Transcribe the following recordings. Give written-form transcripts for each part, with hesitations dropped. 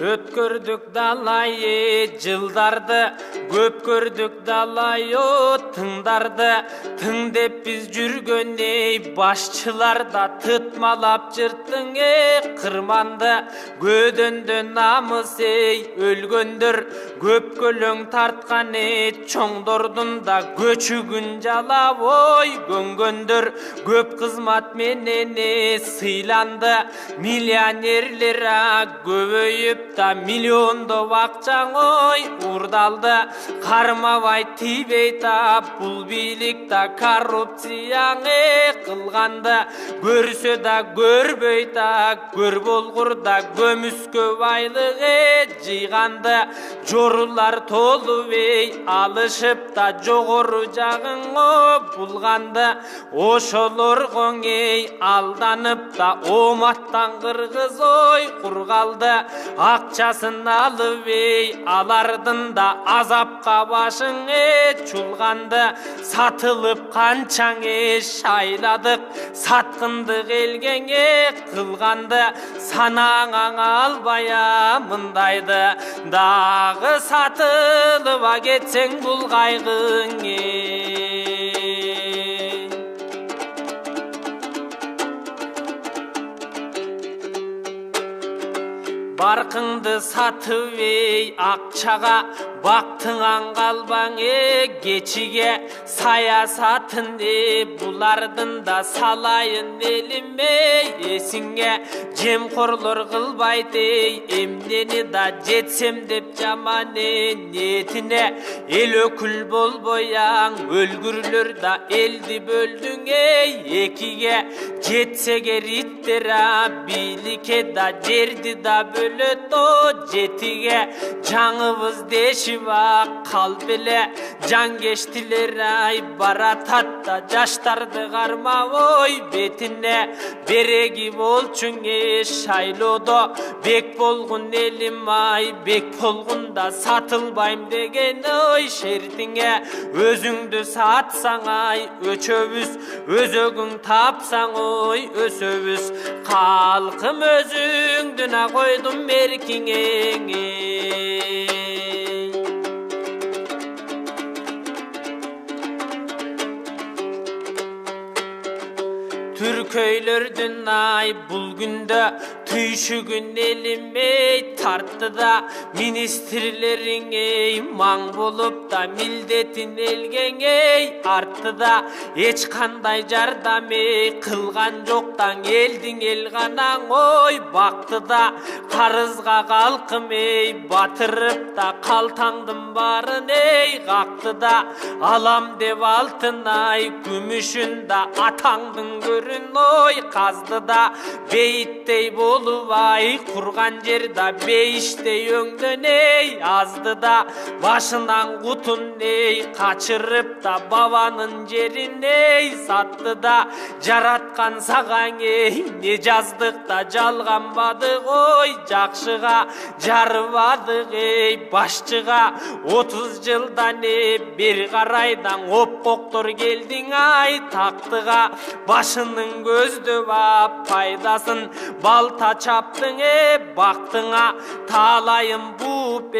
Өткөрдүк далайы жылдарды, көп көрдүк далайы тыңдарды. Тың деп біз жүргөнде башчыларда тытмалап жырттың кырманды. Көдөндө намыс өлгөндөр, көп көлөң тарткан чоңдордун да көчүгүн жалап көнгөндөр. Көп кызмат менен сыйланды, миллионерлер көбөйүп да миллиондоп акчаң урдалды. Кармабай тийбей тап, бул бийлик да коррупцияң кылганды. Көрсө да көрбөй так, көр болгур да көмүскө байлык жыйганды. Жорулар толуп алышып да жогору жагың булганды. Ошолорго алданып да оматтан кыргыз кургалды. Акчасын алып алардын да азапка башың чулганды. Сатылып канчаң шайладык, саткындык элгеңе кылганды. Санаңа албая мындайды, дагы сатылып кетсең бул кайгың Баркыңды сатып акчага, бактыңан калбаң кечиге. Саясатын булардын да салайын элиме эсиңе. Жемкорлор кылбайт эмнени да жетсем деп жаман ниетине. Эл өкүл болбояң өлгүрлөр да элди бөлдүң экиге. Жетсе кериттер бийликке да жерди да бөлөт жетиге. Жаңыбыз дешип калп эле, жаңгештилер баратат да жаштарды кармап бетине. Береги болчуң шайлоодо, бек болгун элим бек болгунда сатылбайм деген шертиңе. Өзүңдү сатсаң өчөбүз, өзөгүң тапсаң өсөбүз. Калкым өзүңдүн койдум беркиңе. Түркөйлөрдүн бул күндө түйшүгүн элиме тартты да. Министрлериң маң болуп да милдетин элгең артты да. Эч кандай жардам кылган жоктан элдиң эл ганаң бакты да. Карызга калкым батырып да калтаңдын баарын какты да. Алам деп алтын күмүшүн да атаңдын көрүн казды да. Бейиттей болуп курган жер да бейиштей өңдөн азды да. Башынан кутун качырып да бабанын жерин сатты да. Жараткан сагаң не жаздык да жалганбадык жакшыга. Жарыбадык башчыга 30 жылдан бир карайдан опкоктор келдиң тактыга. Башынын көздөп пайдасын балта чаптың бактыңа. Таалайын бууп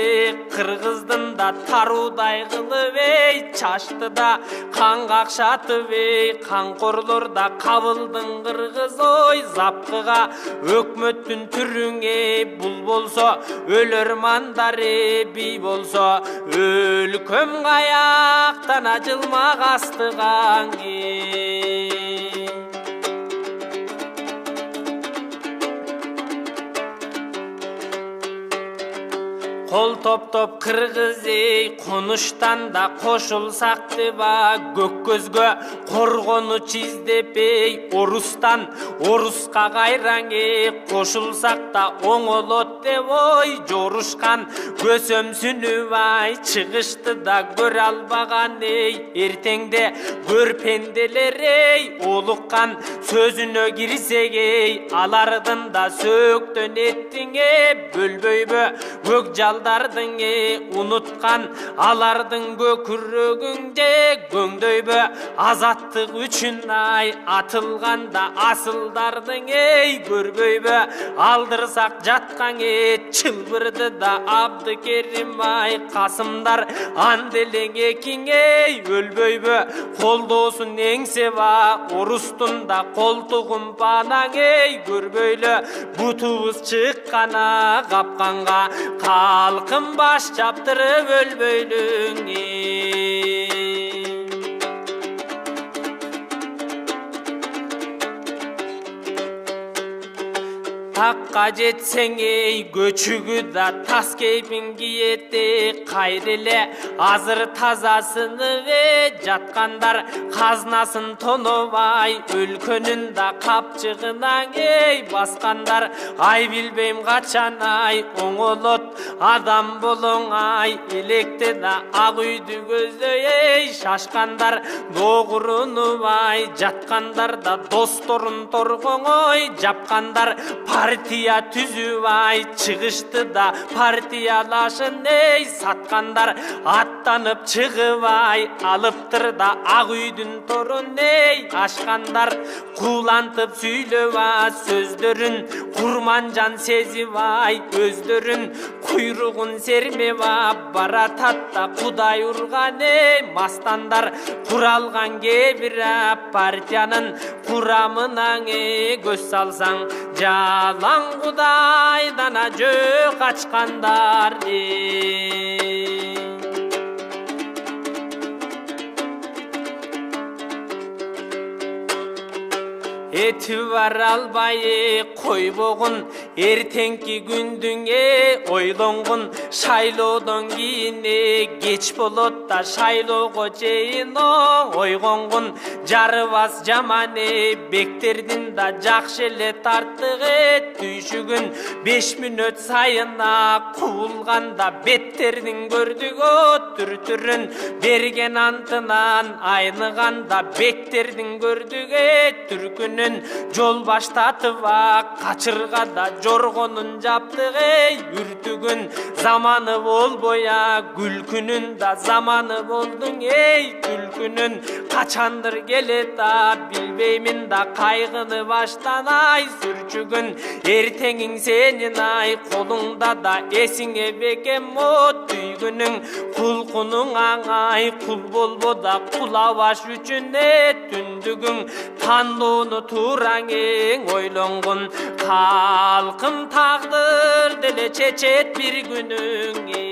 кыргыздын да таруудай кылып чачты да. Кан какшатып канкорлор да кабылдың кыргыз запкыга. Өкмөттүн түрүңө бул болсо, өлөр мандар бий болсо, өлкөм каяктан ажылмак астыгаң Кол топтоп кыргыз конуштан да кошулсак деп көк көзгө коргонуч издеп орустан оруска кайраң кошулсак да оңолот деп жорушкан. Көсөмсүнүп чыгышты да көрө албаган эртеңде көрпенделер олуккан. Сөзүнө кирсек алардын да сөктөн еттиң бөлбөйбө. Көк жалдардың уnutkан, алардың көкүрөгүңде көңдөйбө. Азаттык үчүн атылганда асылдардың көрбөйбө. Алдырсак жаткан çılbırdı da Abdükerim ay Kasımdar andelen ekin ey ölböybö koldosun engseva orustun da koltuğun banan ey görböylö butubuz çıkkana kapkanga kalkın baş çaptırıp ölböylüң Takka jetsen ey göçügü da tas keyfin giyeti kayrele azır tazasını ve jatkandar kaznasın tonobay ülkönün da kapçığından ey baskandar ay bilbeyim kaçan ay oңолот adam bolon ay elekte da ak uydu gözlü ey şaşkandar doğurunu vay jatkandar da dostorun torgoңой japkandar partiya tüzü vay çıkıştı da partiyalaşın ey satkandar attanıp çıgıvay alıptır da ak üydün torun ey aşkandar kulantıp süylöva sözlerin kurmancan sezi vay özlerin kuyruğun sermeva baratatta kuday urgan ey mastandar kuralgan gebira partiyanın kuramınan ey göz salsan Jalan Kudaydan acı kaçkandar Eti var albayı koyboğun ertenki gündüne oylongun şaylodan giyine geç bolot da şaylogo jeyino oygongun jarыбас jamane bekтердин da jakşele tarttığı tүйшүгүн 5 minut sayına kuvulganda betтердин gördük o türtürün bergen antынан aynıganda bekтердин gördük türkünün жол баштатыва качыргада жоргонун жаптыгы үртүгүн заманы болбоя күлкүнүн да заманы болдуң эй күлкүнүн качандыр келет да билбеймин да кайгыны баштан ай сүрчүгүн эртеңиң сенин ай колуңда да эсиңе бекем о түйгүнүң кулкунуң аңай кул болбо да кулабаш үчүн түндүгүң тандоону Turangın oylongun kalkın tağdır dile çeçet bir günün